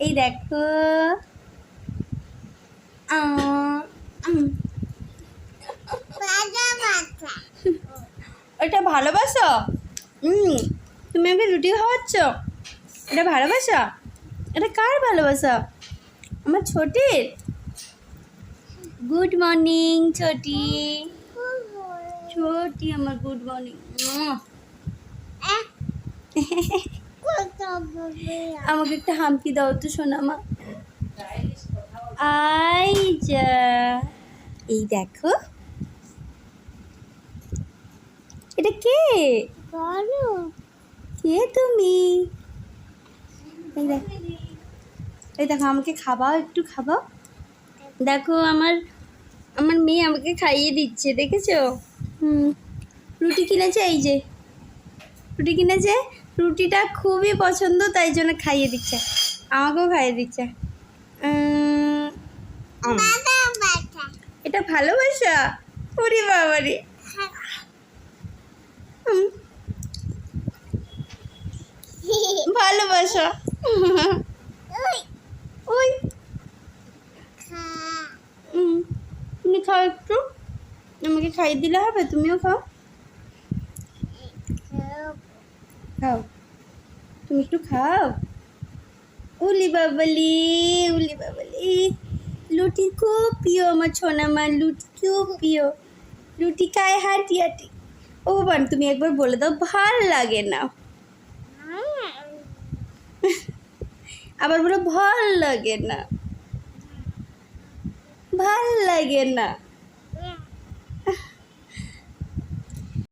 এই দেখো এটা ভালোবাসো? তুমি আমাকে রুটি খাওয়াচ্ছ? এটা ভালোবাসা? এটা কার ভালোবাসা? আমার ছোটির? গুড মর্নিং ছোটি। ছোটি আমার গুড মর্নিং। আমাকে একটা হাম্পি দাও তো সোনামা। আই যা, এই দেখো এটা কে? কে তুমি? এই দেখো আমাকে খাবাও, একটু খাবাও। দেখো আমার মেয়ে আমাকে খাইয়ে দিচ্ছে, দেখেছো? রুটি কিনেছে, এই যে রুটি কিনেছে। রুটিটা খুবই পছন্দ, তাই জন্য খাইয়ে দিচ্ছে, আমাকেও খাইয়ে দিচ্ছে। এটা ভালোবাসা? ওরে বাবারে, ভালোবাসা। ওই তুমি খাও একটু, আমাকে খাইয়ে দিলে হবে, তুমিও খাও। খাও, তুমি একটু খাও। উলি বাবালি, উলি বাবালি। লুটি খুব প্রিয় আমার সোনামা, লুটি খুব প্রিয়। লুটি খায় হাঁটি হাঁটি। ও বান, তুমি একবার বলে দাও ভাল লাগে না। আবার বলো ভাল লাগে না, ভাল লাগে না।